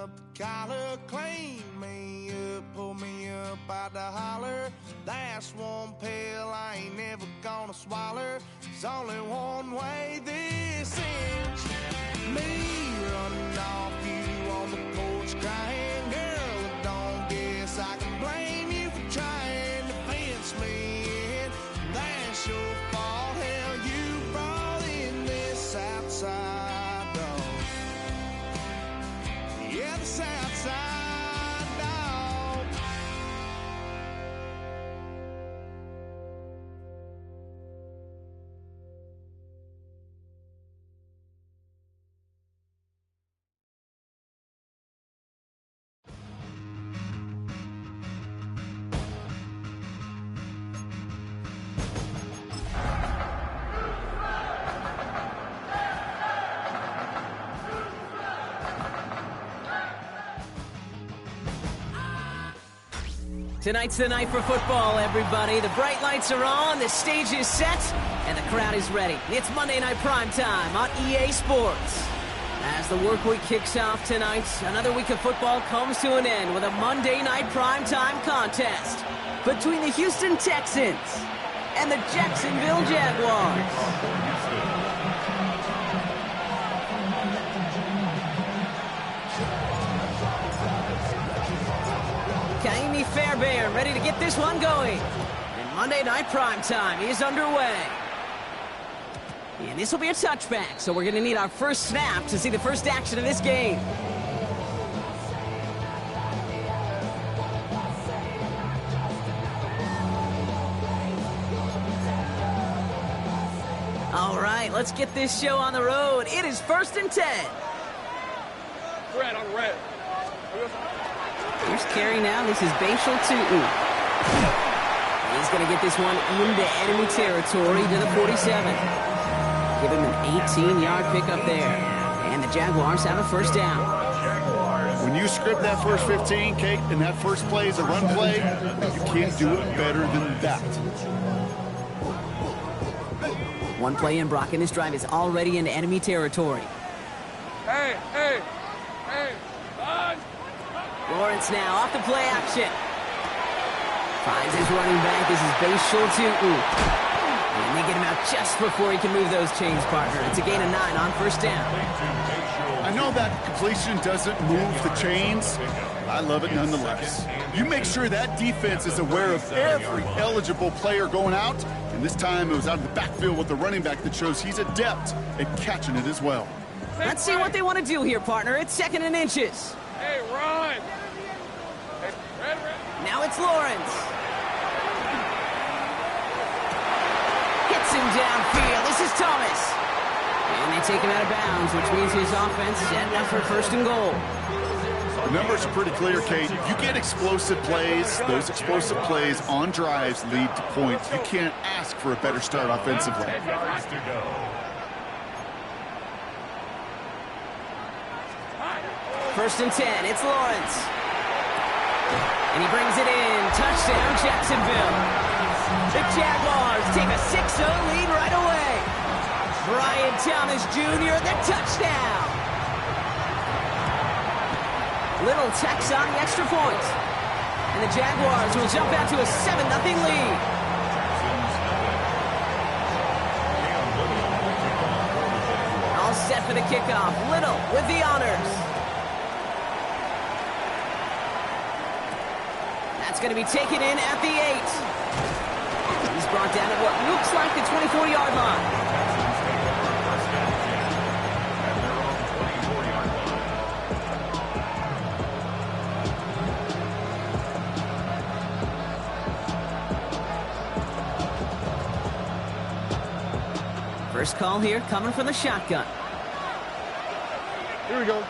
up the collar, clean me up, pull me up out the holler. That's one pill I ain't never gonna swallow. There's only one way this ends. Me running off you on the porch crying, girl, I don't guess I can blame you for trying to fence me in. That's your fault, hell, you brought in this outside dog. Yeah, this outside dog. Tonight's the night for football, everybody. The bright lights are on, the stage is set, and the crowd is ready. It's Monday Night Primetime on EA Sports. As the work week kicks off tonight, another week of football comes to an end with a Monday Night Primetime contest between the Houston Texans and the Jacksonville Jaguars. Kaimi Fairbairn ready to get this one going. And Monday Night Primetime is underway. And this will be a touchback, so we're going to need our first snap to see the first action of this game. All right, let's get this show on the road. It is 1st and 10. Red on red. Here's carry now. This is Bashal Tutu. He's going to get this one into enemy territory to the 47. Give him an 18-yard pickup there. And the Jaguars have a first down. When you script that first 15, Kate, and that first play is a run play, you can't do it better than that. One play in, Brock, and this drive is already into enemy territory. Hey, on. Lawrence now off the play action. Finds his running back. This is Bashal Tutu. And they get him out just before he can move those chains, partner. It's a gain of 9 on first down. I know that completion doesn't move the chains. I love it nonetheless. You make sure that defense is aware of every eligible player going out. And this time it was out of the backfield with the running back that shows he's adept at catching it as well. Let's see what they want to do here, partner. It's 2nd and inches. Hey, run. Hey, red. Now it's Lawrence. Hits him downfield. This is Thomas. And they take him out of bounds, which means his offense is setting up for 1st and goal. The numbers are pretty clear, Kate. You get explosive plays. Those explosive plays on drives lead to points. You can't ask for a better start offensively. 1st and 10, it's Lawrence. And he brings it in. Touchdown, Jacksonville. The Jaguars take a 6-0 lead right away. Brian Thomas Jr., the touchdown. Little Tex on the extra point. And the Jaguars will jump out to a 7-0 lead. All set for the kickoff. Little with the honors. That's going to be taken in at the 8. He's brought down at what looks like the 24-yard line. First call here coming from the shotgun. Here we go.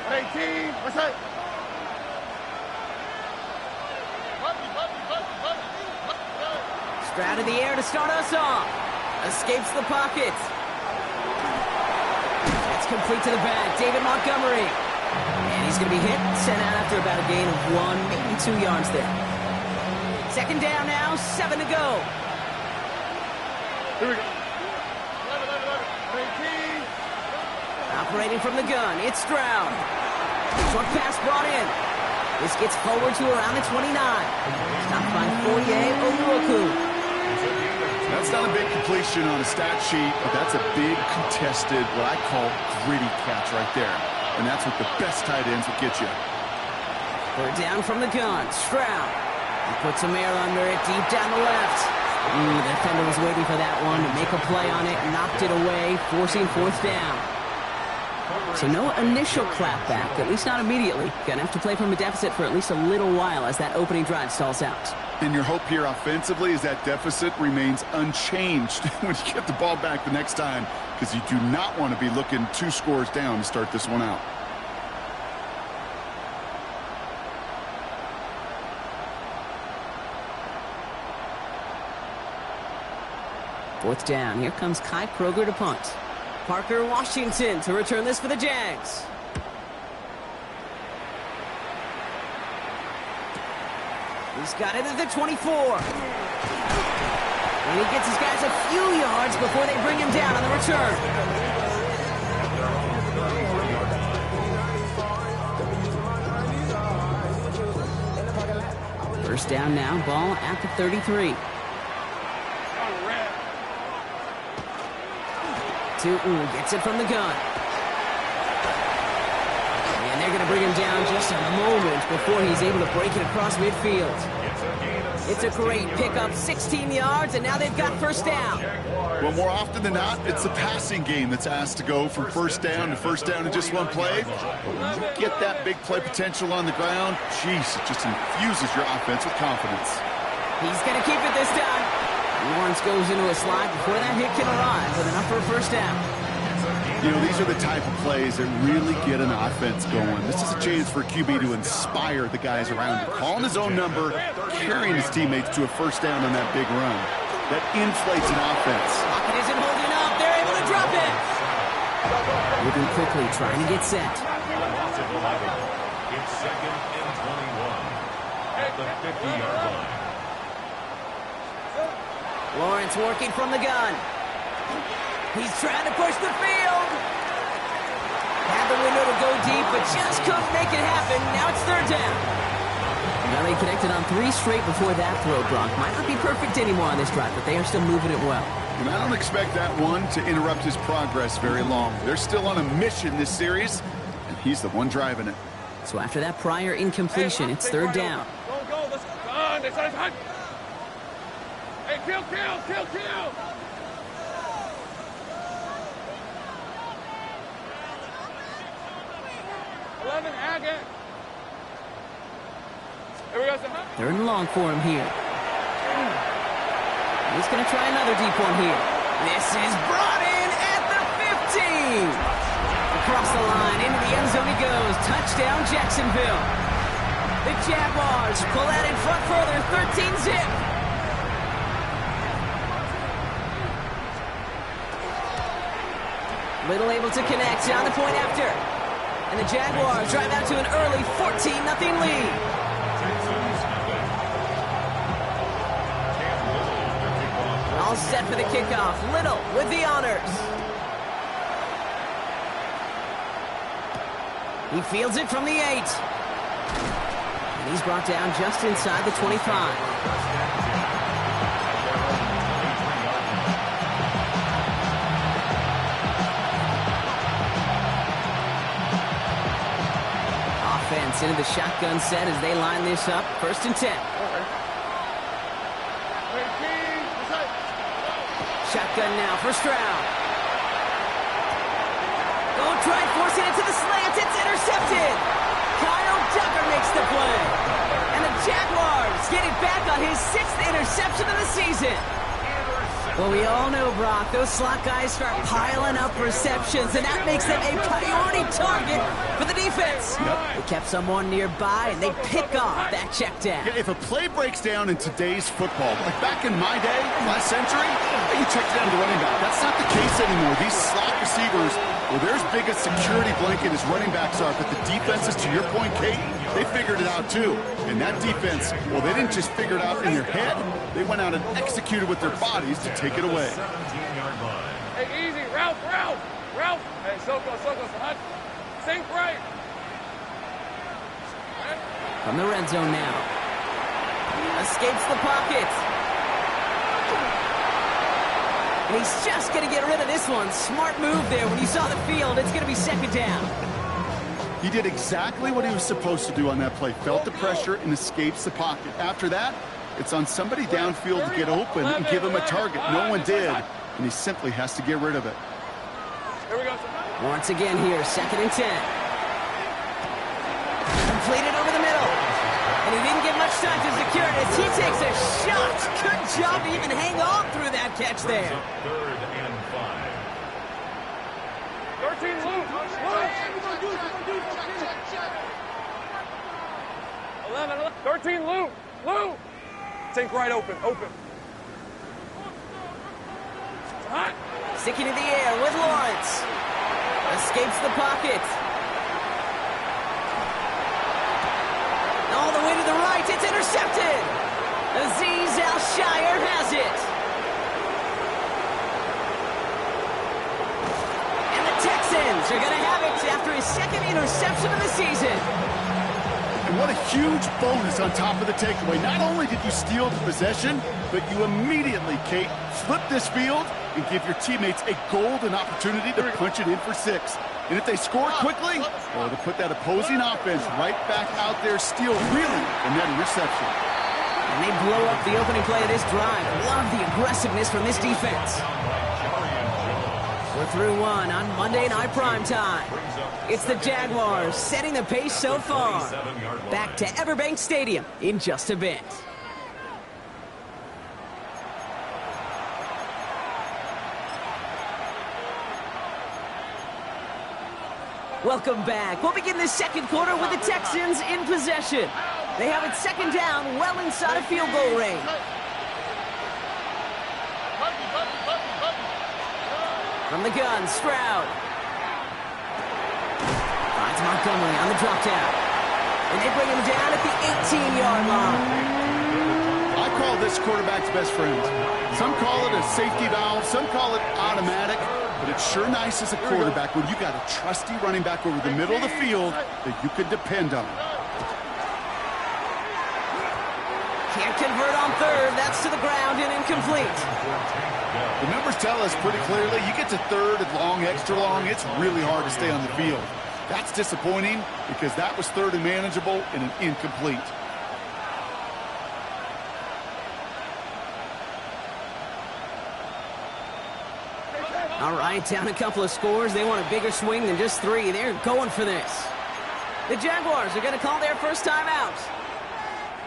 Hey, team. What's up? Stroud in the air to start us off. Escapes the pocket. That's complete to the back. David Montgomery. And he's going to be hit and sent out after about a gain of 1, maybe 2 yards there. 2nd down now, 7 to go. Here we go. Operating from the gun, it's Stroud. Short pass brought in. This gets forward to around the 29. Stopped by Foye Oluokun. That's not a big completion on a stat sheet, but that's a big contested, what I call gritty catch right there. And that's what the best tight ends will get you. We're down from the gun. Stroud. He puts some air under it deep down the left. The defender was waiting for that one to make a play on it, knocked it away, forcing fourth down. So no initial clapback, at least not immediately. Gonna have to play from a deficit for at least a little while as that opening drive stalls out. And your hope here offensively is that deficit remains unchanged when you get the ball back the next time, because you do not want to be looking 2 scores down to start this one out. Fourth down. Here comes Kai Kroger to punt. Parker Washington to return this for the Jags. He's got it at the 24. And he gets his guys a few yards before they bring him down on the return. First down now, ball at the 33. Gets it from the gun. And they're going to bring him down just a moment before he's able to break it across midfield. It's a great pickup, 16 yards, and now they've got first down. Well, more often than not, it's the passing game that's asked to go from first down in just one play. When you get that big play potential on the ground, geez, it just infuses your offense with confidence. He's going to keep it this time. Lawrence goes into a slide before that hit can arrive with enough for a first down. You know, these are the type of plays that really get an offense going. This is a chance for a QB to inspire the guys around him. Calling his own number, carrying his teammates to a first down on that big run. That inflates an offense. Pocket isn't holding up. They're able to drop it. Moving quickly, trying to get set. It's second and 21 at the 50-yard line. Lawrence working from the gun. He's trying to push the field. Had the window to go deep, but just couldn't make it happen. Now it's third down. Now they connected on 3 straight before that throw, Brock. Might not be perfect anymore on this drive, but they are still moving it well. And I don't expect that one to interrupt his progress very long. They're still on a mission this series, and he's the one driving it. So after that prior incompletion, it's third down. Go, let's go. Hey, kill! 11, Agate. Here we go, Third and long for him here. He's going to try another deep one here. This is brought in at the 15. Across the line, into the end zone he goes. Touchdown, Jacksonville. The Jaguars pull out in front further, 13-zip. Little able to connect on the point after. And the Jaguars drive out to an early 14-0 lead. All set for the kickoff. Little with the honors. He fields it from the 8. And he's brought down just inside the 25. Into the shotgun set as they line this up. First and 10. Shotgun now for Stroud. Go try forcing it to the slant. It's intercepted. Kyle Duggar makes the play. And the Jaguars get it back on his 6th interception of the season. Well, we all know, Brock, those slot guys start piling up receptions, and that makes them a priority target for the defense. Yep. They kept someone nearby, and they pick off that check down. Yeah, if a play breaks down in today's football, like back in my day, last century, you check down to running back. That's not the case anymore. These slot receivers, well, their biggest security blanket as running backs are, but the defenses, to your point, Kate, they figured it out too. And that defense, well, they didn't just figure it out in their head. They went out and executed with their bodies to take it away. Hey, easy. Ralph. Hey, Soko, son. Sink right. From the red zone now. Escapes the pocket. And he's just going to get rid of this one. Smart move there. When you saw the field, it's going to be second down. He did exactly what he was supposed to do on that play. Felt the pressure and escapes the pocket. After that, it's on somebody downfield to get open and give him a target. No one did, and he simply has to get rid of it. Here we go. Once again here, 2nd and 10. Completed over the middle. And he didn't get much time to secure it as he takes a shot. Good job to even hang on through that catch there. 3rd and 5. 13 Luke. 11. 13 Luke. Luke. Sink right open. Hot. Sticking to the air with Lawrence. Escapes the pocket. All the way to the right. It's intercepted. Azeez Al-Shaair has it. And the Texans are going to have it after his 2nd interception of the season. And what a huge bonus on top of the takeaway. Not only did you steal the possession, but you immediately, Kate, flip this field and give your teammates a golden opportunity to punch it in for 6. And if they score quickly, well, to put that opposing offense right back out there, steal really in that interception. And they blow up the opening play of this drive. Love the aggressiveness from this defense. We're through one on Monday Night Primetime. It's the Jaguars setting the pace so far. Back to Everbank Stadium in just a bit. Welcome back. We'll begin the second quarter with the Texans in possession. They have it 2nd down, well inside of field goal range. From the gun, Stroud. Finds Montgomery on the drop down. And they bring him down at the 18-yard line. I call this quarterback's best friend. Some call it a safety valve, some call it automatic. But it's sure nice as a quarterback when you got a trusty running back over the middle of the field that you can depend on. Can't convert on 3rd. That's to the ground and incomplete. The numbers tell us pretty clearly, you get to 3rd and long, extra long, it's really hard to stay on the field. That's disappointing because that was 3rd and manageable and an incomplete. All right, down a couple of scores. They want a bigger swing than just 3. They're going for this. The Jaguars are going to call their first time out.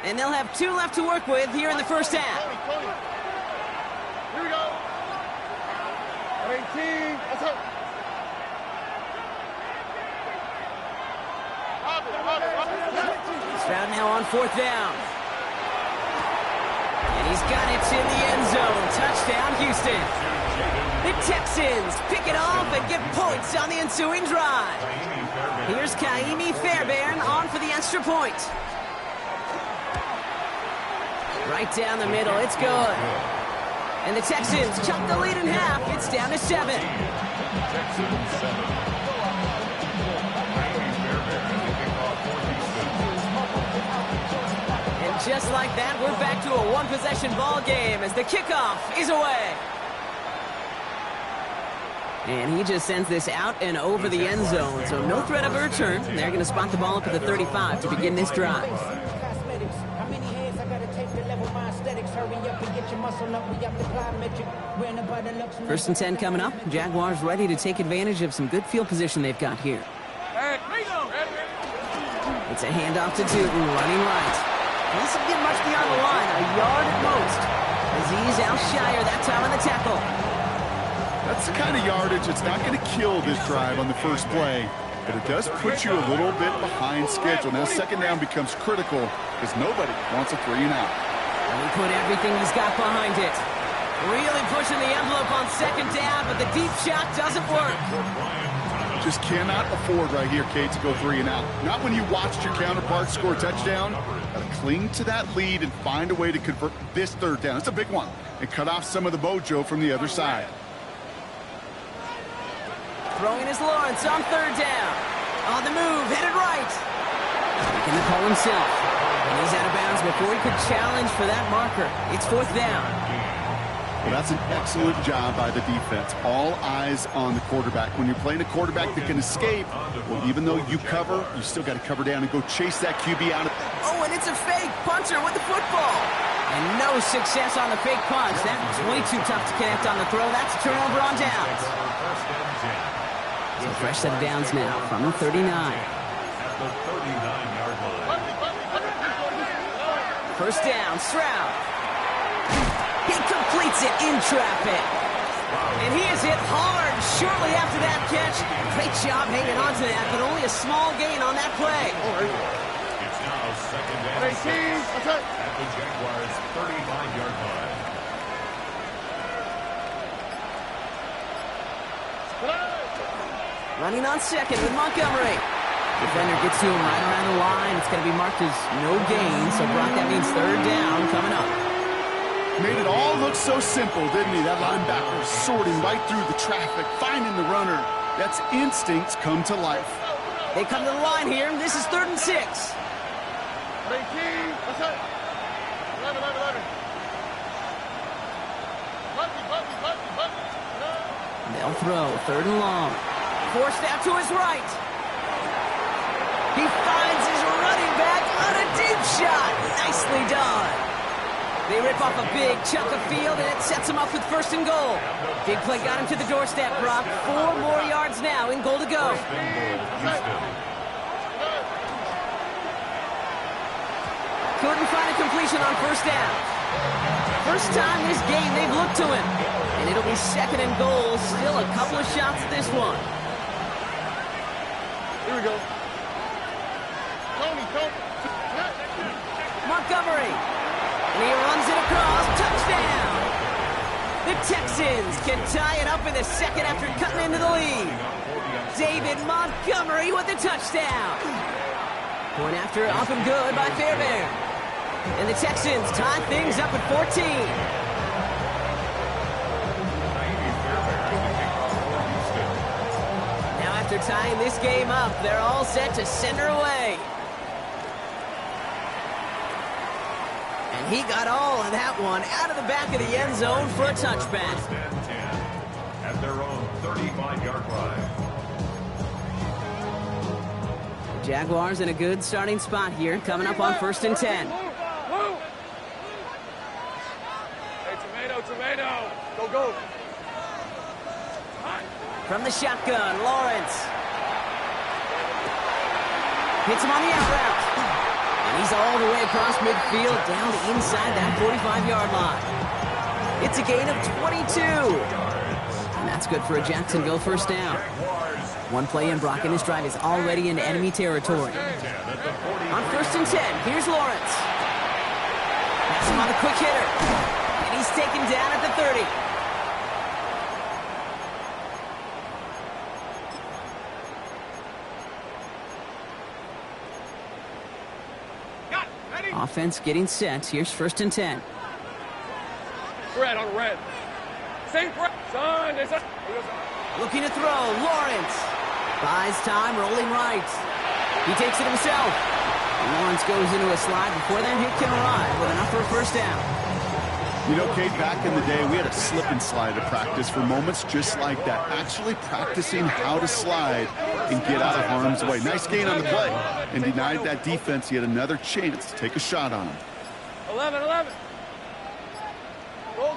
And they'll have 2 left to work with here in the first half. Here we go. 18. Let's go. Stroud now on 4th down. And he's got it in the end zone. Touchdown, Houston. The Texans pick it off and get points on the ensuing drive. Here's Kaimi Fairbairn on for the extra point. Right down the middle, it's good. And the Texans chop the lead in half. It's down to 7. Texans 7. And just like that, we're back to a one-possession ball game as the kickoff is away. And he just sends this out and over the end zone, so no threat of a return. They're going to spot the ball up at the 35 to begin this drive. First and 10 coming up. Jaguars ready to take advantage of some good field position they've got here. It's a handoff to Tootin, running right. He doesn't get much beyond the line, a yard at most. Azeez Al-Shaair that time on the tackle. That's the kind of yardage that's not going to kill this drive on the first play, but it does put you a little bit behind schedule. Now 2nd down becomes critical because nobody wants a 3 and out. And he put everything he's got behind it. Really pushing the envelope on 2nd down, but the deep shot doesn't work. Just cannot afford right here, Kate, to go 3 and out. Not when you watched your counterpart score a touchdown. Got to cling to that lead and find a way to convert this 3rd down. It's a big one. And cut off some of the mojo from the other side. Throwing is Lawrence on third down. On the move, headed right. Making the call himself. And he's out of bounds before he could challenge for that marker. It's fourth down. Well, that's an excellent job by the defense. All eyes on the quarterback. When you're playing a quarterback that can escape, well, even though you cover, you still got to cover down and go chase that QB out of... Oh, and it's a fake punter with the football. And no success on the fake punch. That was way too tough to connect on the throw. That's a turnover on downs. So fresh set of downs now from the 39. At the 39-yard line. First down, Stroud. He completes it in traffic. And he is hit hard shortly after that catch. Great job hanging on to that, but only a small gain on that play. It's now second and 6 at the Jaguars' 35-yard line. Running on second with Montgomery. Defender gets to him right around the line. It's going to be marked as no gain, so Brock, that means third down coming up. Made it all look so simple, didn't he? That linebacker sorting right through the traffic, finding the runner. That's instincts come to life. They come to the line here. This is 3rd and 6. They'll throw, 3rd and long. Forced out to his right. He finds his running back on a deep shot. Nicely done. They rip off a big chunk of field, and it sets him up with 1st and goal. Big play got him to the doorstep, Brock. 4 more yards now in goal to go. Couldn't find a completion on 1st down. First time this game they've looked to him. And it'll be 2nd and goal. Still a couple of shots at this one. Here we go. Tony. Montgomery. And he runs it across. Touchdown. The Texans can tie it up in the 2nd after cutting into the lead. David Montgomery with the touchdown. Going after up and good by Fairbairn. And the Texans tie things up at 14. Now after tying this game up, they're all set to send her away. And he got all of that one out of the back of the end zone for a touchback. First and 10 at their own 35-yard line. Jaguars in a good starting spot here, coming up on 1st and 10. Hey, tomato. Go. From the shotgun, Lawrence. Hits him on the out route. And he's all the way across midfield, down to inside that 45-yard line. It's a gain of 22. And that's good for a Jacksonville first down. One play in, Brock in this drive is already into enemy territory. On 1st and 10, here's Lawrence. That's him on a quick hitter. And he's taken down at the 30. Offense getting set. Here's 1st and 10. Red on red. Same red. Son. Looking to throw. Lawrence. Buys time, rolling right. He takes it himself. Lawrence goes into a slide before that hit can arrive with enough for a first down. You know, Kate, back in the day, we had a slip and slide to practice for moments just like that. Actually practicing how to slide and get out of harm's way. Nice gain on the play. And denied that defense yet another chance to take a shot on him. 11. Go.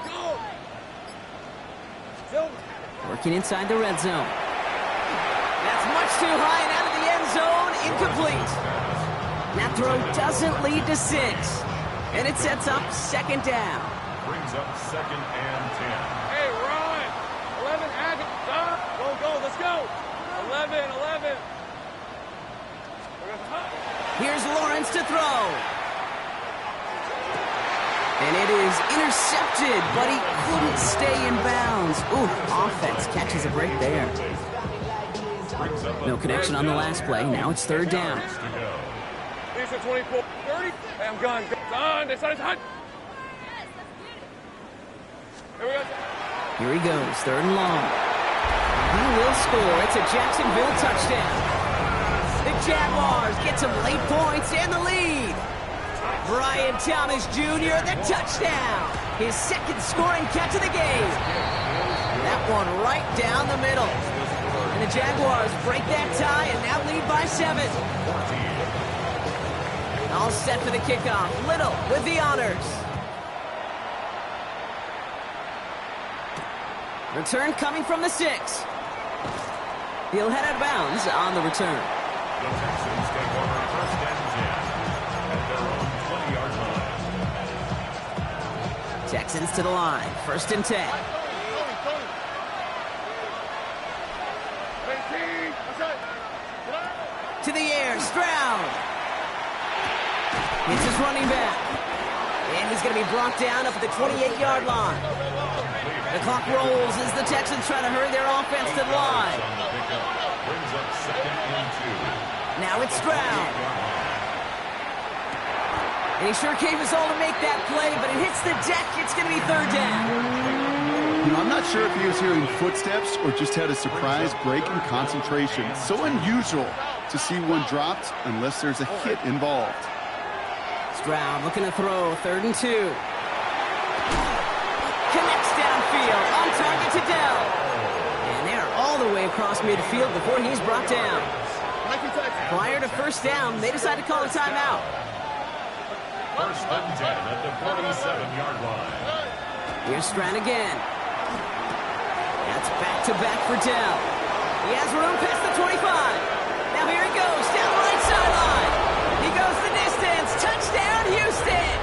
Silver. Working inside the red zone. That's much too high and out of the end zone. Incomplete. That throw doesn't lead to 6. And it sets up 2nd down. Brings up 2nd and 10. Hey, Ron. 11, Aggie. Go. Let's go. 11. Here's Lawrence to throw. And it is intercepted, but he couldn't stay in bounds. Ooh, offense catches a break there. No connection on the last play. Now it's 3rd down. These are 24, 30. Hey, I'm gone. Done. They started hot. Here we go. Here he goes, 3rd and long. He will score. It's a Jacksonville touchdown. The Jaguars get some late points and the lead. Brian Thomas Jr., the touchdown. His second scoring catch of the game. That one right down the middle. And the Jaguars break that tie and now lead by 7. All set for the kickoff. Little with the honors. Return coming from the 6. He'll head out of bounds on the return. The Texans take over first and 10 at their own 20-yard line. Texans to the line. First and 10. To the air, Stroud. It's his running back. And he's going to be brought down up at the 28-yard line. The clock rolls as the Texans try to hurry their offense to the line. Brings up second and 2. Now it's Stroud. And he sure gave us all to make that play, but it hits the deck. It's going to be third down. You know, I'm not sure if he was hearing footsteps or just had a surprise break in concentration. So unusual to see one dropped unless there's a hit involved. Stroud looking to throw, 3rd and 2. Connects downfield, on target to Dell. And they're all the way across midfield before he's brought down. Prior to first down, they decide to call a timeout. First and 10 at the 47-yard line. Here's Stroud again. That's back-to-back for Dell. He has room past the 25. Now here he goes, down the right sideline. He goes the distance. Touchdown, Houston!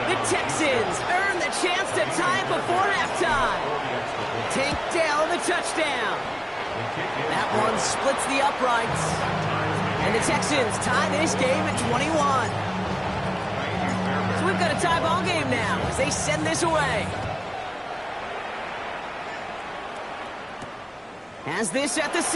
The Texans earn the chance to tie it before halftime. Tank Dell the touchdown. That one splits the uprights. And the Texans tie this game at 21. So we've got a tie ball game now as they send this away. Has this at the 6.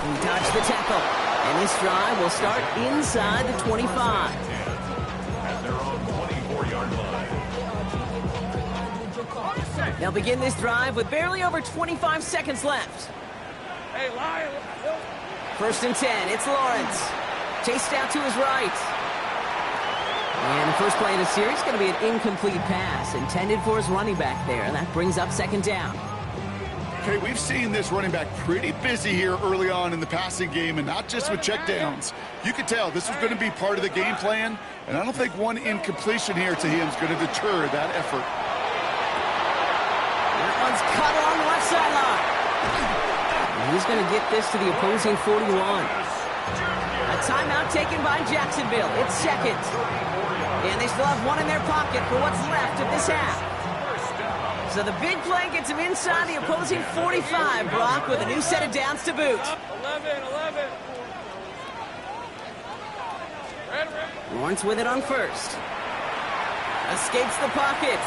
He dodged the tackle. And this drive will start inside the 25. At their own 24-yard line. They'll begin this drive with barely over 25 seconds left. Hey, Lion. First and 10, it's Lawrence. Chased out to his right. And the first play of the series is going to be an incomplete pass intended for his running back there. And that brings up second down. Okay, we've seen this running back pretty busy here early on in the passing game, and not just with checkdowns. You could tell this was going to be part of the game plan, and I don't think one incompletion here to him is going to deter that effort. That one's cut along the left sideline. And he's going to get this to the opposing 41. A timeout taken by Jacksonville. It's second. And they still have one in their pocket for what's left of this half. So the big play gets him inside the opposing 45, Brock, with a new set of downs to boot. 11. Lawrence with it on first. Escapes the pocket.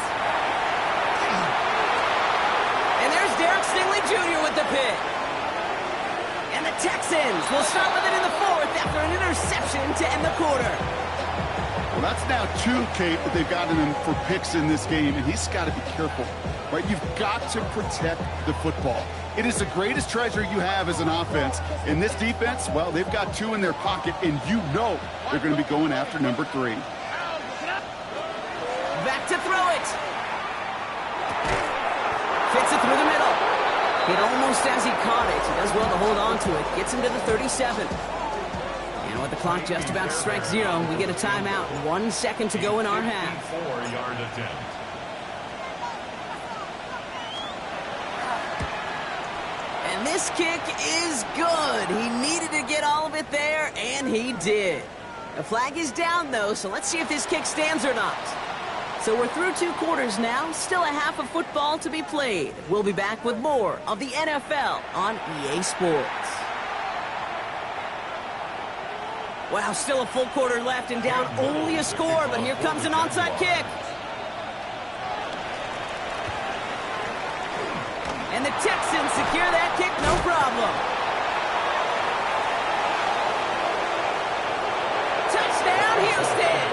And there's Derek Stingley Jr. with the pick. And the Texans will start with it in the 4th after an interception to end the quarter. Well, that's now 2, Kate, that they've gotten him for picks in this game, and he's got to be careful, right? You've got to protect the football. It is the greatest treasure you have as an offense. In this defense, well, they've got 2 in their pocket, and you know they're going to be going after number 3. Back to throw it. Fits it through the middle. Hit almost as he caught it. He does well to hold on to it. Gets him to the 37. And with the clock just about to strike 0, we get a timeout. 1 second to go in our half. 4-yard attempt. And this kick is good. He needed to get all of it there, and he did. The flag is down, though, so let's see if this kick stands or not. So we're through 2 quarters now. Still a half of football to be played. We'll be back with more of the NFL on EA Sports. Wow, still a full quarter left and down only a score, but here comes an onside kick. And the Texans secure that kick, no problem. Touchdown, Houston!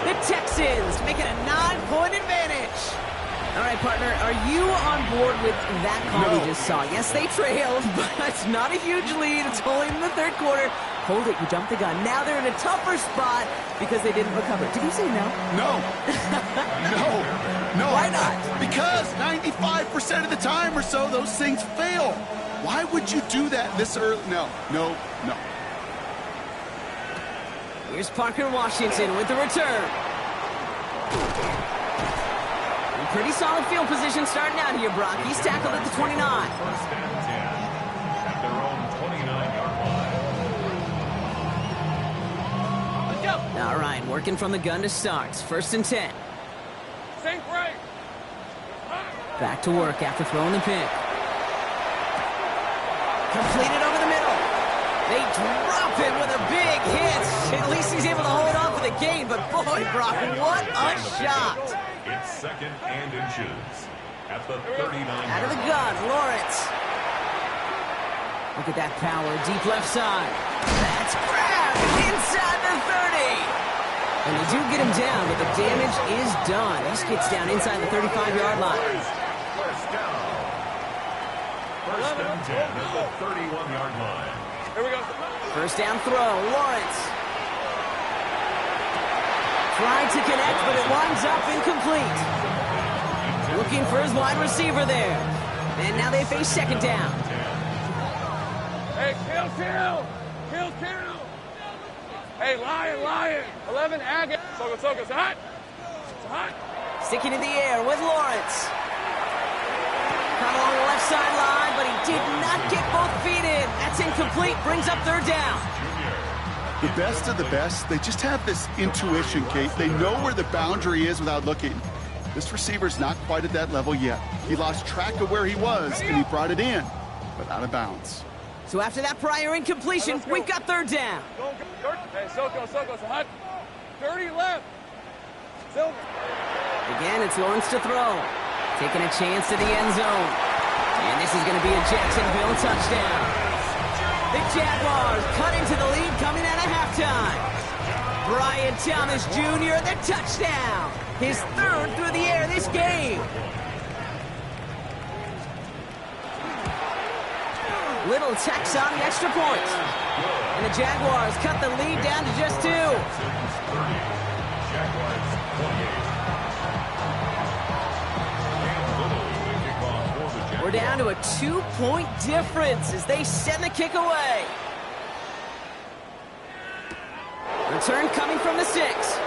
The Texans make it a 9-point advantage. All right, partner, are you on board with that call No. we just saw? Yes, they trailed, but it's not a huge lead. It's only in the third quarter. Hold it, you jumped the gun. Now they're in a tougher spot because they didn't recover. Did you say no? No. No. Why not? Because 95% of the time or so, those things fail. Why would you do that this early? No. Here's Parker Washington with the return. And pretty solid field position starting out here, Brock. He's tackled at the 29. First and 10 at their own 29-yard line. Let's go. All right, working from the gun to start. First and 10. Sink right. Back to work after throwing the pick. Completed over the middle. They drop him with a big hit. At least he's able to hold on for the gain, but boy, Brock, what a shot. It's second and inches at the 39. Out of the gun, Lawrence. Look at that power, deep left side. That's grabbed inside the 30. And they do get him down, but the damage is done. This gets down inside the 35-yard line. First down. First and 10 at the 31-yard line. Here we go. First down throw, Lawrence. Tried to connect, but it winds up incomplete. Looking for his wide receiver there. And now they face second down. Hey, kill. Hey, lion. 11, Agate. Soko, it's hot. Sticking in the air with Lawrence. Caught along the left sideline, but he did not get both feet in. That's incomplete, brings up third down. The best of the best, they just have this intuition, Kate. They know where the boundary is without looking. This receiver's not quite at that level yet. He lost track of where he was, and he brought it in, but out of bounds. So after that prior incompletion, we've got third down. Hey, Soko, it's hot. 30 left. Silver. Again, it's Lawrence to throw. Taking a chance to the end zone. And this is going to be a Jacksonville touchdown. The Jaguars cut into the lead coming out of halftime. Brian Thomas Jr., the touchdown. His third through the air this game. Little tacks on the extra point. And the Jaguars cut the lead down to just 2. Jaguars 28. We're down to a 2-point difference as they send the kick away. Return coming from the 6.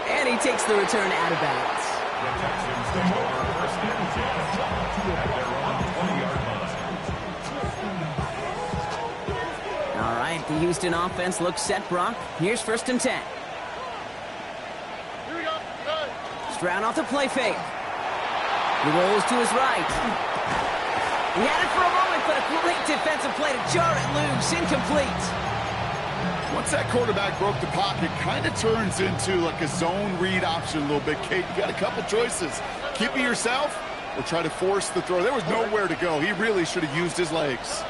And he takes the return out of bounds. The Texans take over first and 10 at their own 20-yard line. All right, the Houston offense looks set, Brock. Here's first and 10. Here we go. Stroud off the play fake. He rolls to his right. He had it for a moment, but a great defensive play to jar it loose. Incomplete. Once that quarterback broke the pocket, kind of turns into like a zone read option a little bit, Kate. You got a couple choices. Keep it yourself or try to force the throw. There was nowhere to go. He really should have used his legs.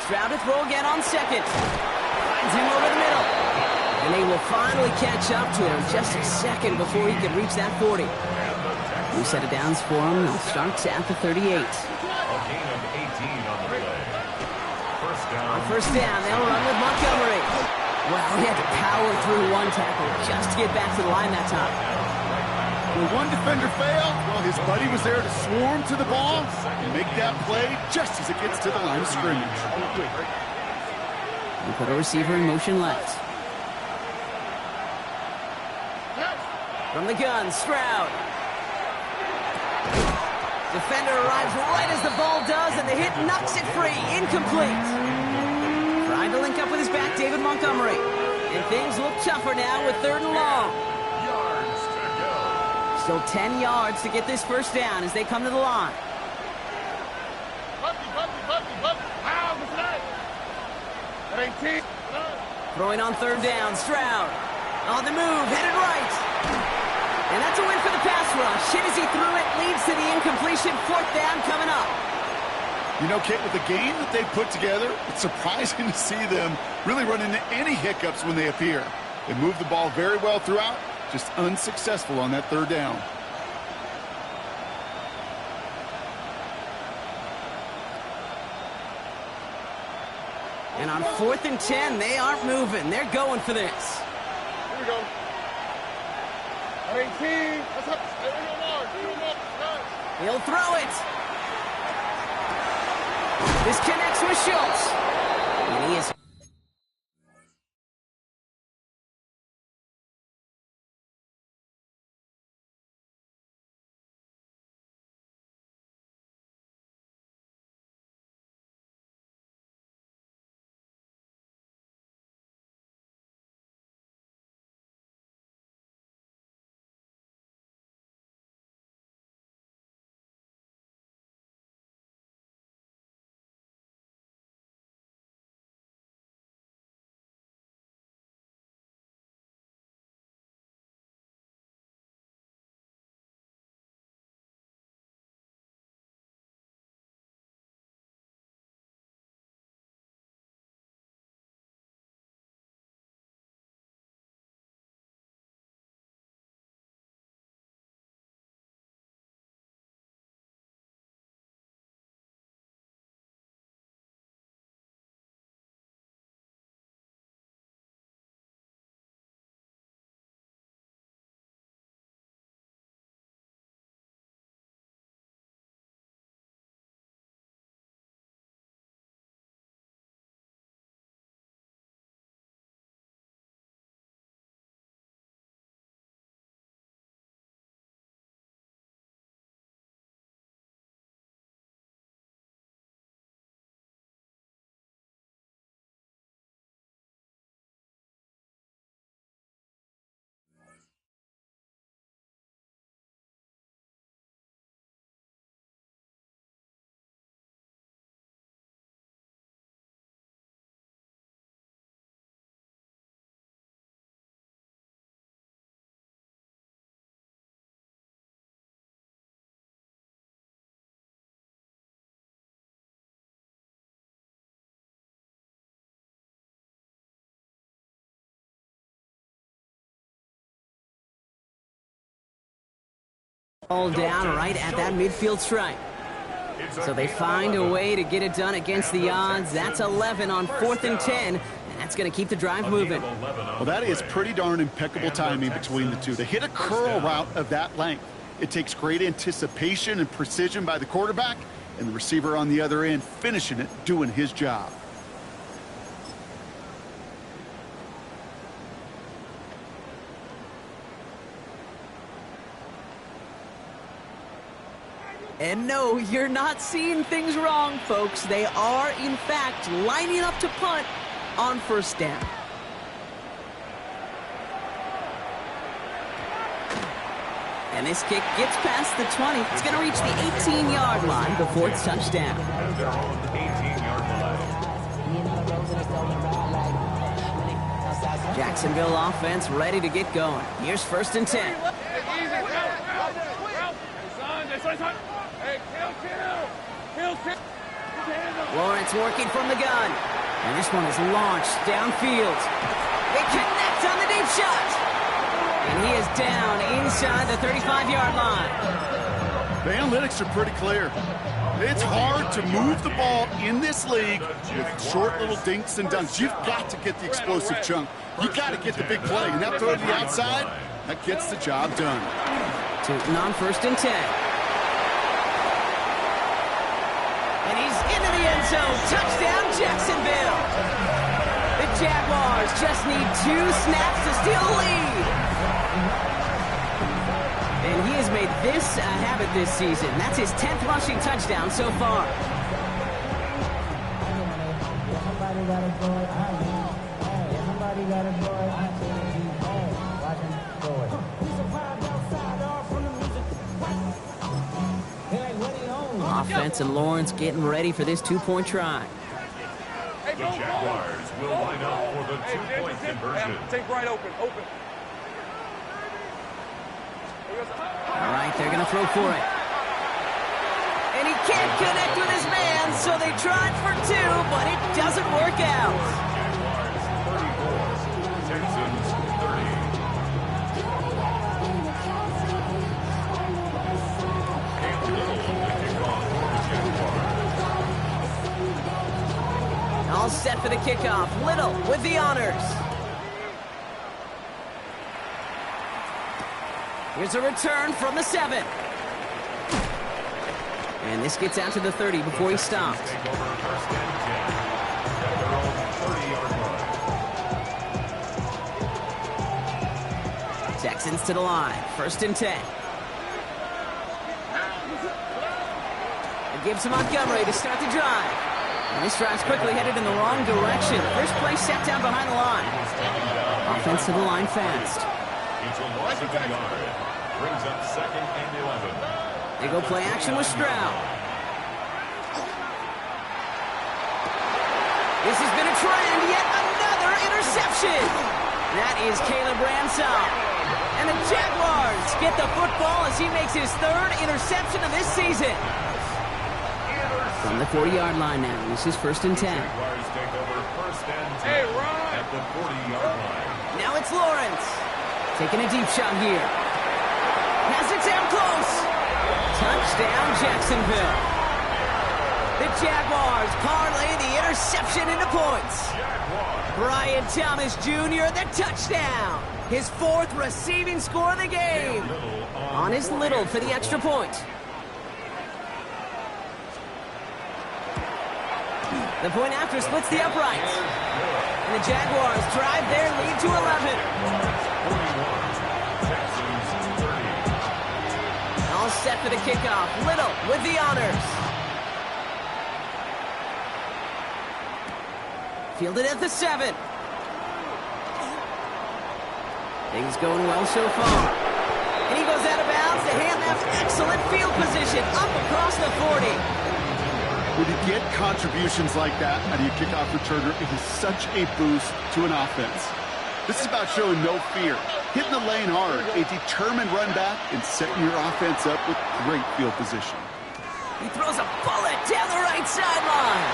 Stroud to throw again on second. Finds him over the middle. And they will finally catch up to him just a second before he can reach that 40. New set of downs for him. They'll start at the 38. A gain of 18 on the play. First down. On first down, they'll run with Montgomery. Well, he had to power through one tackle just to get back to the line that time. When one defender failed, well, his buddy was there to swarm to the ball and make that play just as it gets to the line of scrimmage. We put a receiver in motion left. From the gun, Stroud. Defender arrives right as the ball does, and the hit knocks it free. Incomplete. Trying to link up with his back, David Montgomery. And things look tougher now with third and long. Yards to go. Still 10 yards to get this first down as they come to the line. At 18. Throwing on third down, Stroud. On the move, headed right. And that's a win for the pass rush. Hit as he threw it, leads to the incompletion. Fourth down coming up. You know, Kate, with the game that they put together, it's surprising to see them really run into any hiccups when they appear. They move the ball very well throughout, just unsuccessful on that third down. And on 4th and 10, they aren't moving. They're going for this. Here we go. 18. That's up. He'll throw it. This connects with Schultz. And he is... All down right at that midfield stripe. So they find a way to get it done against the odds. That's 11 on 4th and 10. And that's going to keep the drive moving. Well, that is pretty darn impeccable timing between the two. They hit a curl route of that length. It takes great anticipation and precision by the quarterback, and the receiver on the other end finishing it, doing his job. And no, you're not seeing things wrong, folks. They are, in fact, lining up to punt on 1st down. And this kick gets past the 20. It's going to reach the 18-yard line before it's touchdown. Jacksonville offense ready to get going. Here's 1st and 10. Lawrence working from the gun. And this one is launched downfield. They connect on the deep shot. And he is down inside the 35-yard line. The analytics are pretty clear. It's hard to move the ball in this league with short little dinks and dunks. You've got to get the explosive chunk. You got to get the big play. And that throw to the outside, that gets the job done. Tootin on 1st and 10. Into the end zone. Touchdown, Jacksonville. The Jaguars just need 2 snaps to steal the lead. And he has made this a habit this season. That's his 10th rushing touchdown so far. Offense and Lawrence getting ready for this 2-point try. The Jaguars will line up for the 2-point conversion. Take right open. All right, they're going to throw for it. And he can't connect with his man, so they tried for 2, but it doesn't work out. Jaguars 34, Texans 30. All set for the kickoff. Little with the honors. Here's a return from the 7. And this gets out to the 30 before he stops. Texans to the line. 1st and 10. It gives to Montgomery to start the drive. And this drive's quickly headed in the wrong direction. First play set down behind the line. Offense to the line fast. It's a loss of a yard. Brings up 2nd and 11. They go play action with Stroud. This has been a trend. Yet another interception. That is Caleb Ransall. And the Jaguars get the football as he makes his 3rd interception of this season. From the 40-yard line now. This is 1st and 10. Jaguars take over 1st and 10 at the 40-yard line. Now it's Lawrence. Taking a deep shot here. Has it down close. Touchdown, Jacksonville. The Jaguars parlay the interception into points. Brian Thomas Jr., the touchdown. His 4th receiving score of the game. On his Little for the extra point. The point after splits the uprights. And the Jaguars drive their lead to 11. All set for the kickoff. Little with the honors. Fielded at the 7. Things going well so far. And he goes out of bounds to hand left. Excellent field position up across the 40. When you get contributions like that out of your kickoff returner, it is such a boost to an offense. This is about showing no fear, hitting the lane hard, a determined run back, and setting your offense up with great field position. He throws a bullet down the right sideline.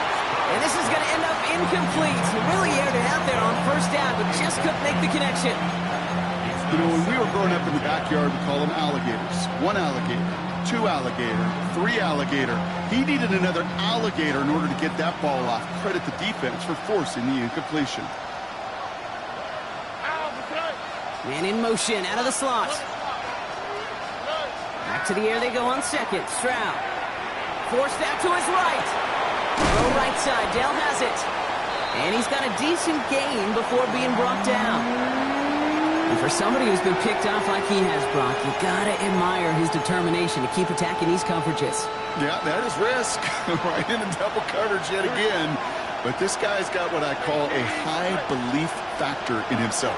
And this is going to end up incomplete. He really aired it out there on 1st down, but just couldn't make the connection. You know, when we were growing up in the backyard, we call them alligators. 1 alligator, 2 alligator, 3 alligator. He needed another alligator in order to get that ball off. Credit the defense for forcing the incompletion. Man in motion out of the slot. Back to the air they go on 2nd. Stroud. Forced out to his right. Throw right side. Dell has it. And he's got a decent gain before being brought down. And for somebody who's been picked off like he has, Brock, you gotta admire his determination to keep attacking these coverages. Yeah, that is risk. Right into double coverage yet again. But this guy's got what I call a high belief factor in himself.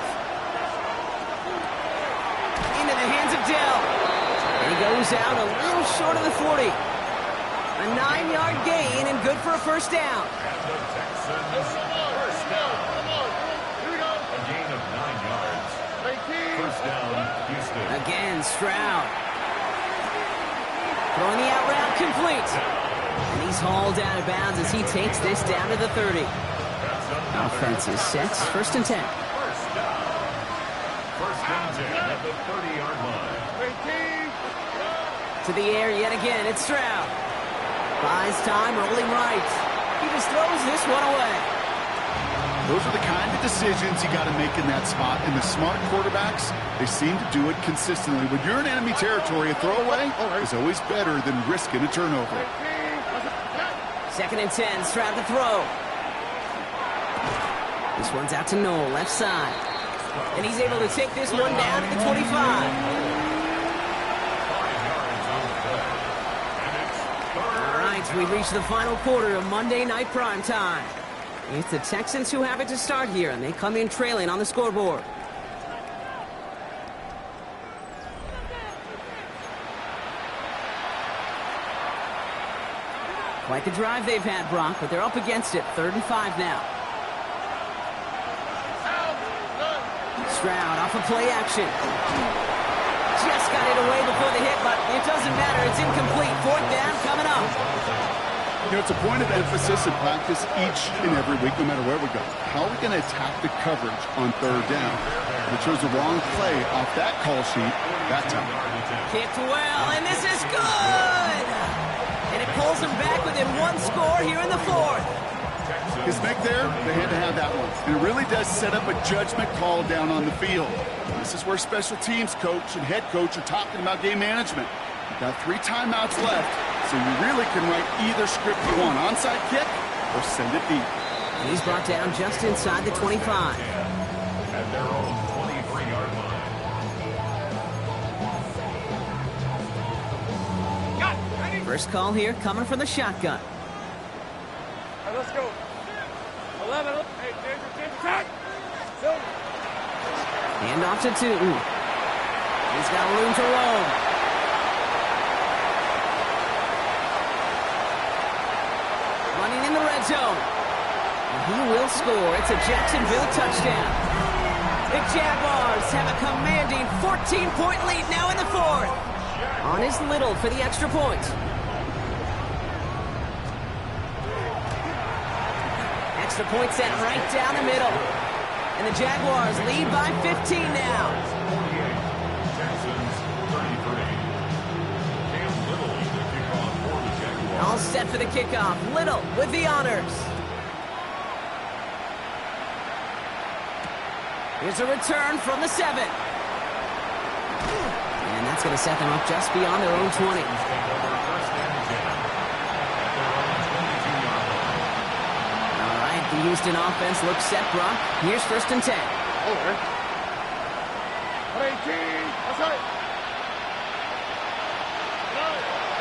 Into the hands of Dell. And he goes out a little short of the 40. A 9-yard gain and good for a 1st down. The Texans, 1st down. A gain of 9 yards. 1st down, Houston. Again, Stroud. Throwing the out route complete. And he's hauled out of bounds as he takes this down to the 30. Offense is set. 1st and 10. 1st down. 1st and 10 at the 30-yard line. To the air yet again. It's Stroud. Buys time, rolling right. He just throws this one away. Those are the kind of decisions you got to make in that spot. And the smart quarterbacks, they seem to do it consistently. When you're in enemy territory, a throwaway is always better than risking a turnover. 2nd and 10, Stroud to throw. This one's out to Noel, left side. And he's able to take this one down to the 25. We've reached the final quarter of Monday Night Primetime. It's the Texans who have it to start here, and they come in trailing on the scoreboard. Quite the drive they've had, Brock, but they're up against it. 3rd and 5 now. Stroud off of play action. Just got it away before the hit, but it doesn't matter. It's incomplete. 4th down coming up. You know, it's a point of emphasis in practice each and every week, no matter where we go. How are we going to attack the coverage on 3rd down? We chose the wrong play off that call sheet that time. Kicked well, and this is good! And it pulls them back within 1 score here in the 4th. His make there, they had to have that one. And it really does set up a judgment call down on the field. This is where special teams coach and head coach are talking about game management. You've got 3 timeouts left, so you really can write either script you want. Onside kick or send it deep. He's brought down just inside the 25. At their own 23-yard line. First call here coming from the shotgun. All right, let's go. 11. Hey, James, attack. Silver. Hand off to Tootin. He's got room to roam. Running in the red zone. And he will score. It's a Jacksonville touchdown. The Jaguars have a commanding 14-point lead now in the 4th. On is Little for the extra point. Extra point set right down the middle. And the Jaguars lead by 15 now. 48. Texans 33. Cam Little the kickoff for the Jaguars. All set for the kickoff. Little with the honors. Here's a return from the 7. And that's going to set them up just beyond their own 20. All right, the Houston offense looks set, Brock. Here's 1st and 10. Over. 18. That's right.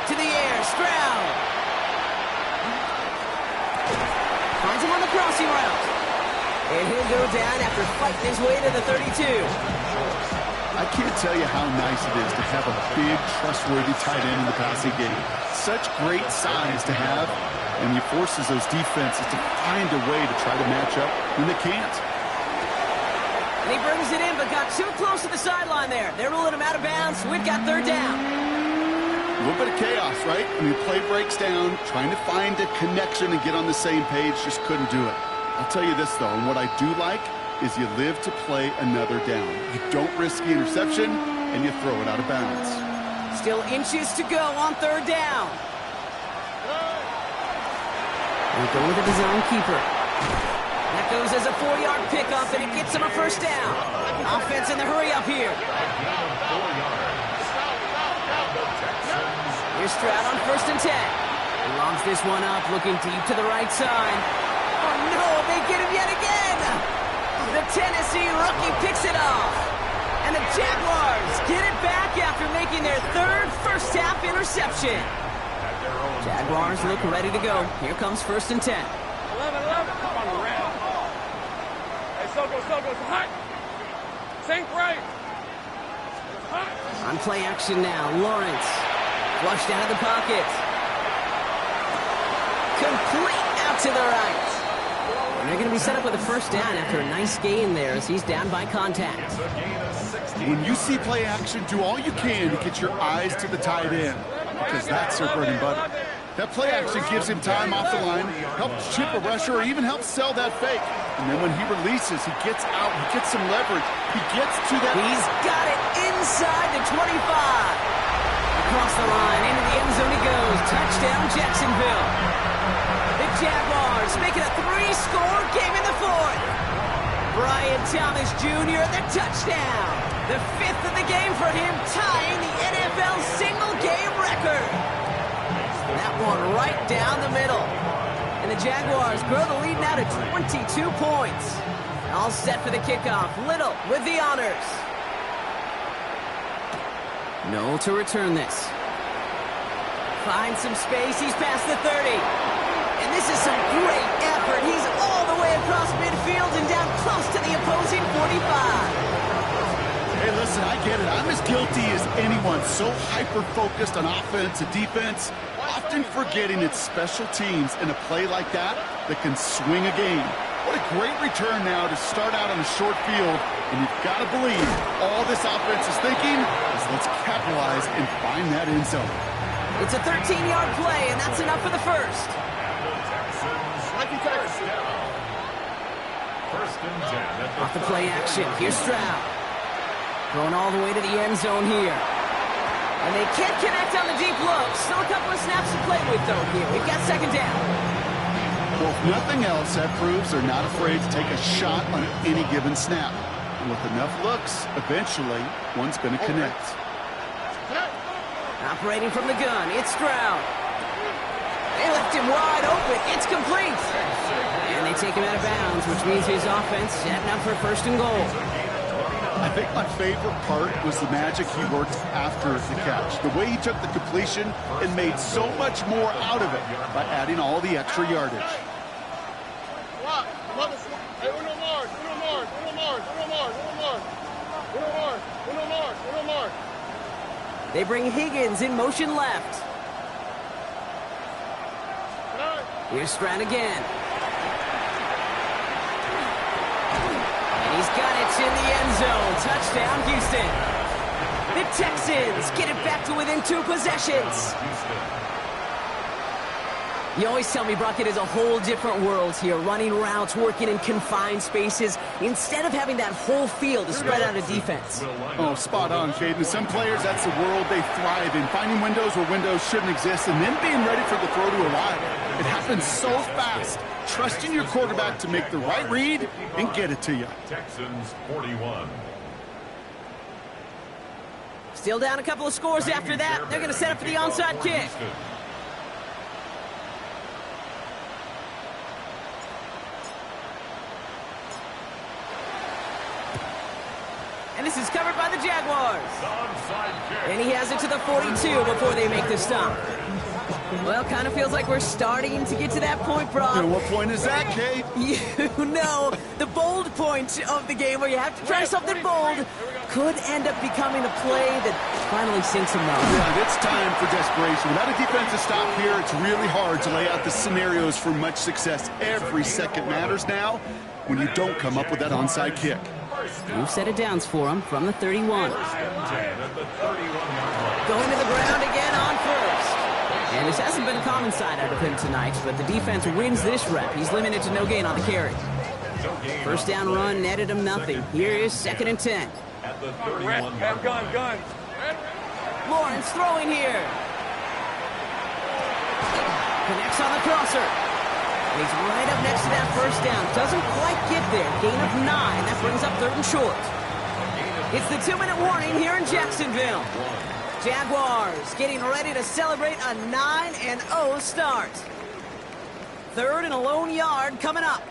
To the air, Stroud. Finds him on the crossing route. And he'll go down after fighting his way to the 32. I can't tell you how nice it is to have a big, trustworthy tight end in the passing game. Such great size to have, and he forces those defenses to find a way to try to match up when they can't. And he brings it in, but got too close to the sideline there. They're ruling him out of bounds. We've got 3rd down. A little bit of chaos, right? I mean, play breaks down, trying to find a connection and get on the same page, just couldn't do it. I'll tell you this, though, and what I do like is you live to play another down. You don't risk the interception, and you throw it out of bounds. Still inches to go on 3rd down. We're going with the zone keeper. That goes as a 4-yard pickup, and it gets him a 1st down. Offense in the hurry up here. Here's Stroud on 1st and 10. He longs this one up, looking deep to the right side. Oh, no, they get him yet again. The Tennessee rookie picks it off. And the Jaguars get it back after making their 3rd first-half interception. Jaguars look ready to go. Here comes 1st and 10. 11. Come on, around. Hey, so goes hot. Sink right. Hot. On play action now, Lawrence. Flushed out of the pocket. Complete out to the right. And they're going to be set up with a 1st down after a nice gain there as he's down by contact. When you see play action, do all you can to get your eyes to the tight end, because that's their bread and butter. That play action gives him time off the line, helps chip a rusher, or even helps sell that fake. And then when he releases, he gets out, he gets some leverage, he gets to that. He's got it inside the 25. Across the line, into the end zone he goes. Touchdown, Jacksonville. The Jaguars make it a 3-score game in the 4th. Brian Thomas Jr. the touchdown. The 5th of the game for him, tying the NFL single-game record. That one right down the middle. And the Jaguars grow the lead now to 22 points. All set for the kickoff. Little with the honors. Noel to return this. Finds some space. He's past the 30. And this is some great effort. He's all the way across midfield and down close to the opposing 45. Hey, listen, I get it. I'm as guilty as anyone. So hyper-focused on offense and defense, often forgetting it's special teams in a play like that can swing a game. What a great return now to start out on a short field, and you've got to believe all this offense is thinking is let's capitalize and find that end zone. It's a 13-yard play, and that's enough for the 1st. First and 10. Off the play action, here's Stroud. Going all the way to the end zone here. And they can't connect on the deep look. Still a couple of snaps to play with, though, here. We've got 2nd down. Well, if nothing else, that proves they're not afraid to take a shot on any given snap. And with enough looks, eventually, one's going to connect. Operating from the gun, it's Stroud. They left him wide open. It's complete. And they take him out of bounds, which means his offense setting up for first and goal. I think my favorite part was the magic he worked after the catch. The way he took the completion and made so much more out of it by adding all the extra yardage. They bring Higgins in motion left. Here's Stroud again. And he's got it in the end zone. Touchdown, Houston. The Texans get it back to within 2 possessions. You always tell me, Brock, it is a whole different world here. Running routes, working in confined spaces, instead of having that whole field to spread out a defense. Oh, spot on, Caden. Some players, that's the world they thrive in. Finding windows where windows shouldn't exist and then being ready for the throw to arrive. It happens so fast. Trusting your quarterback to make the right read and get it to you. Texans 41. Still down a couple of scores after that. They're going to set up for the onside kick. And this is covered by the Jaguars. And he has it to the 42 before they make the stop. Well, kind of feels like we're starting to get to that point, Brock. And what point is that, Kate? You know, the bold point of the game where you have to try something bold could end up becoming a play that finally sinks them out. Yeah, it's time for desperation. Without a defensive stop here, it's really hard to lay out the scenarios for much success. Every second matters now when you don't come up with that onside kick. New set of downs for him from the 31. Going to the ground again on first. And this hasn't been a common side out of him tonight, but the defense wins this rep. He's limited to no gain on the carry. First down run netted him nothing. Here is 2nd and 10. At the 31. Gun. Lawrence throwing here. Connects on the crosser. And he's right up next to that first down. Doesn't quite get there. Gain of 9. That brings up 3rd and short. It's the 2-minute warning here in Jacksonville. Jaguars getting ready to celebrate a 9-0 start. 3rd and a lone yard coming up.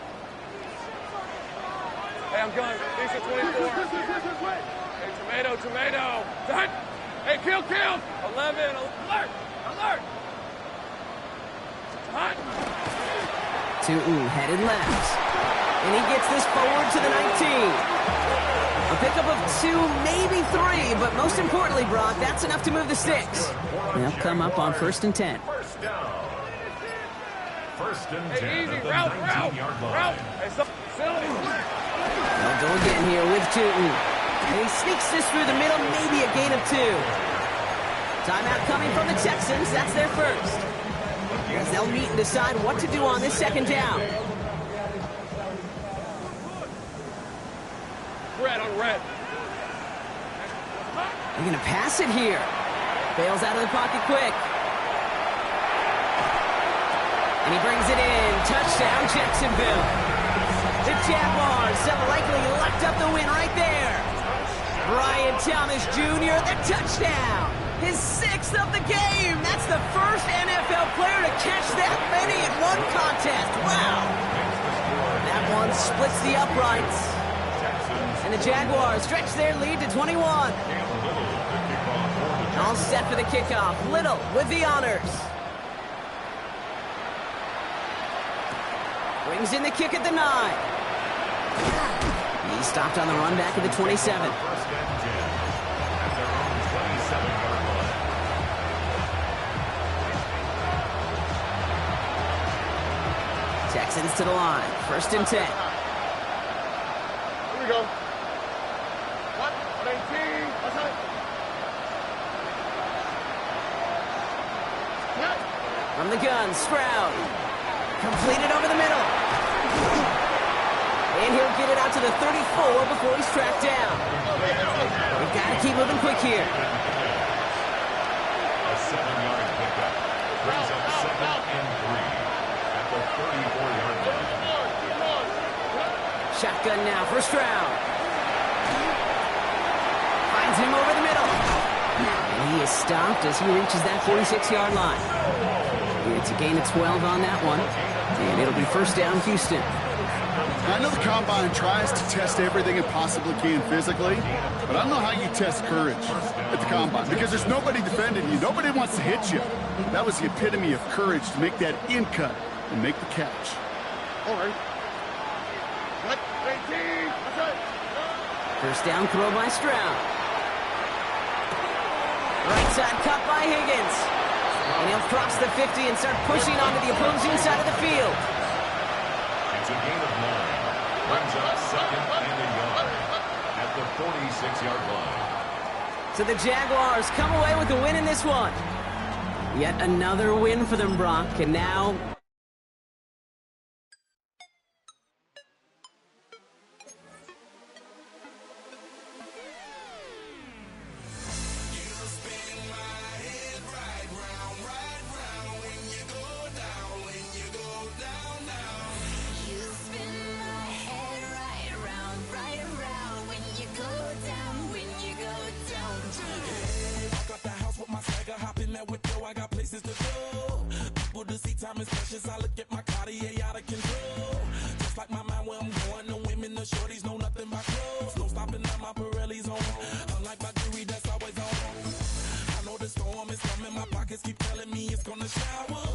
Hey, I'm gun. These are 24. Hey, tomato. Done. Hey, kill. 11. Alert. Hot. Tootin headed left. And he gets this forward to the 19. A pickup of 2, maybe 3, but most importantly, Brock, that's enough to move the sticks. They'll come up on 1st and 10. First down. 1st and 10 Hey, easy. at the Route. 19-yard line. Hey, silly. They'll go again here with Tootin. And he sneaks this through the middle, maybe a gain of 2. Timeout coming from the Texans. That's their first. As they'll meet and decide what to do on this 2nd down. Red. They're going to pass it here. Bails out of the pocket quick. And he brings it in. Touchdown, Jacksonville. The Jaguars have likely locked up the win right there. Brian Thomas Jr., the touchdown. His 6th of the game. That's the first NFL player to catch that many in one contest. Wow. That one splits the uprights. And the Jaguars stretch their lead to 21. All set for the kickoff. Little with the honors. Brings in the kick at the 9. He stopped on the run back at the 27. First and 10 at their own 27-yard line. Texans to the line. 1st and 10. Here we go. 118. From the gun, Stroud. Completed over the middle. And he'll get it out to the 34 before he's tracked down. We've got to keep moving quick here. A 7-yard pickup brings up 2nd and 3 at the 34-yard Shotgun now for Stroud. Finds him over the middle. And he is stopped as he reaches that 46-yard line. It's a gain of 12 on that one. And it'll be first down, Houston. I know the Combine tries to test everything it possibly can physically, but I don't know how you test courage at the Combine because there's nobody defending you. Nobody wants to hit you. That was the epitome of courage to make that in cut and make the catch. All right. First down throw by Stroud. Right side cut by Higgins. And he'll cross the 50 and start pushing onto the opposing side of the field. It's a gain of 9. Brings up second and a yard at the 46-yard line. So the Jaguars come away with the win in this one. Yet another win for them, Brock. And now... Time is precious. I look at my Cartier out of control. Just like my mind where I'm going. The women, the shorties know nothing but clothes. No stopping at my Pirelli's on. Unlike my jewelry that's always on. I know the storm is coming. My pockets keep telling me it's gonna shower.